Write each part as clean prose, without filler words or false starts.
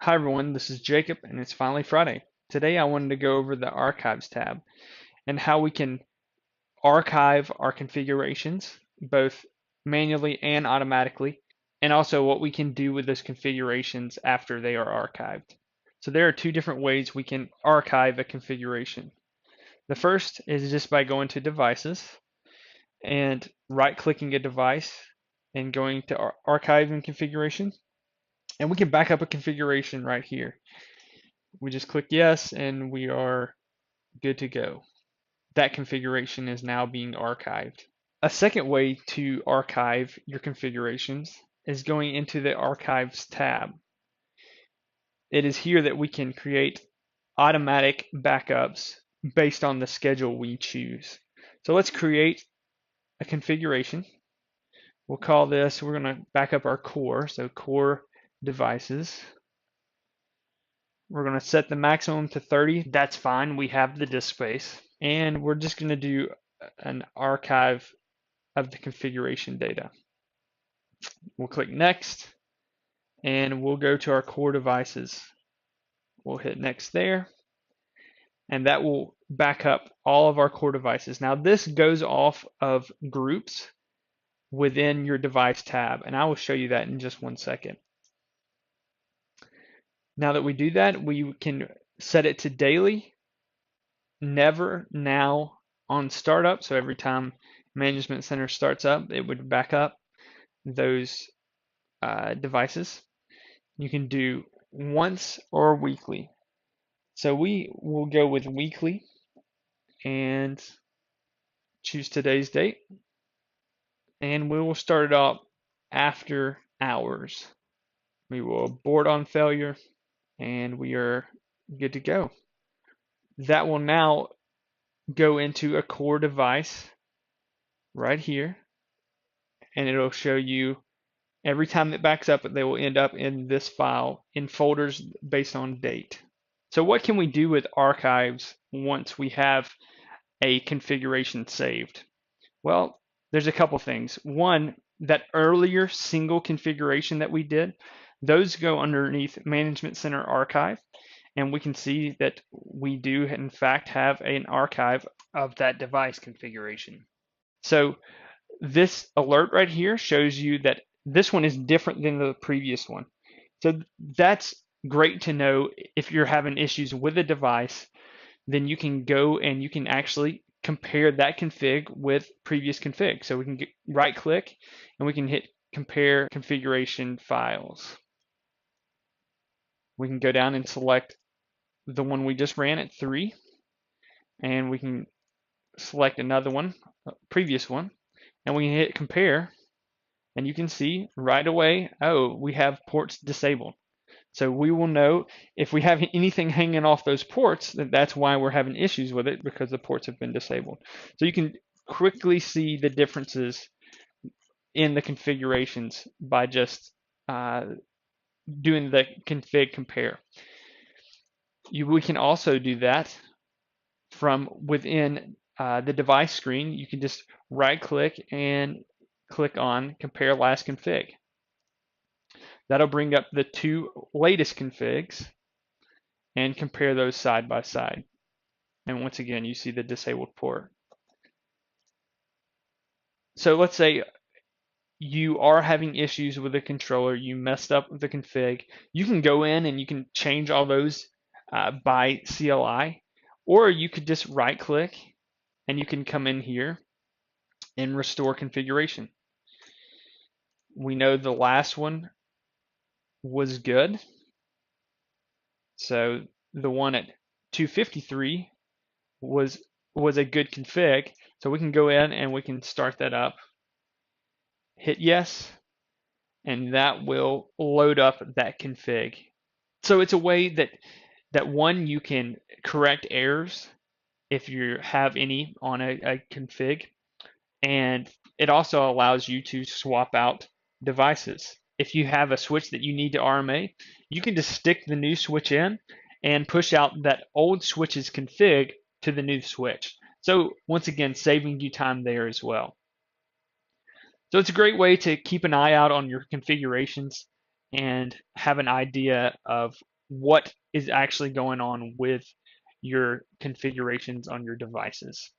Hi everyone, this is Jacob and it's finally Friday. Today I wanted to go over the Archives tab and how we can archive our configurations, both manually and automatically, and also what we can do with those configurations after they are archived. So there are two different ways we can archive a configuration. The first is just by going to Devices and right-clicking a device and going to Archive and Configuration, and we can back up a configuration right here. We just click yes and we are good to go. That configuration is now being archived. A second way to archive your configurations is going into the Archives tab. It is here that we can create automatic backups based on the schedule we choose. So let's create a configuration. We'll call this, we're going to back up our core, so core devices. We're going to set the maximum to 30. That's fine. We have the disk space. And we're just going to do an archive of the configuration data. We'll click next and we'll go to our core devices. We'll hit next there and that will back up all of our core devices. Now this goes off of groups within your device tab, and I will show you that in just 1 second. Now that we do that, we can set it to daily, never, now, on startup. So every time Management Center starts up, it would back up those devices. You can do once or weekly. So we will go with weekly and choose today's date. And we will start it up after hours. We will abort on failure and we are good to go. That will now go into a core device right here, and it'll show you every time it backs up, they will end up in this file in folders based on date. So what can we do with archives once we have a configuration saved? Well, there's a couple things. One, that earlier single configuration that we did, those go underneath Management Center Archive, and we can see that we do in fact have an archive of that device configuration. So this alert right here shows you that this one is different than the previous one. So that's great to know. If you're having issues with a device, then you can go and you can actually compare that config with previous config. So we can right click and we can hit compare configuration files. We can go down and select the one we just ran at 3, and we can select another one, previous one, and we can hit compare, and you can see right away, oh, we have ports disabled. So we will know if we have anything hanging off those ports, that's why we're having issues with it, because the ports have been disabled. So you can quickly see the differences in the configurations by just doing the config compare. We can also do that from within the device screen. You can just right click and click on compare last config. That'll bring up the 2 latest configs and compare those side by side. And once again, you see the disabled port. So let's say you are having issues with the controller, you messed up the config. You can go in and you can change all those by CLI, or you could just right click and you can come in here and restore configuration. We know the last one was good. So the one at 253 was a good config. So we can go in and we can start that up. Hit yes, and that will load up that config. So it's a way that one, you can correct errors if you have any on a config, and it also allows you to swap out devices. If you have a switch that you need to RMA, you can just stick the new switch in and push out that old switch's config to the new switch. So once again, saving you time there as well. So it's a great way to keep an eye out on your configurations and have an idea of what is actually going on with your configurations on your devices.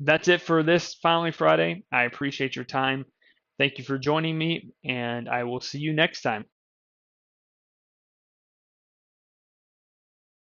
That's it for this Finally Friday. I appreciate your time. Thank you for joining me, and I will see you next time.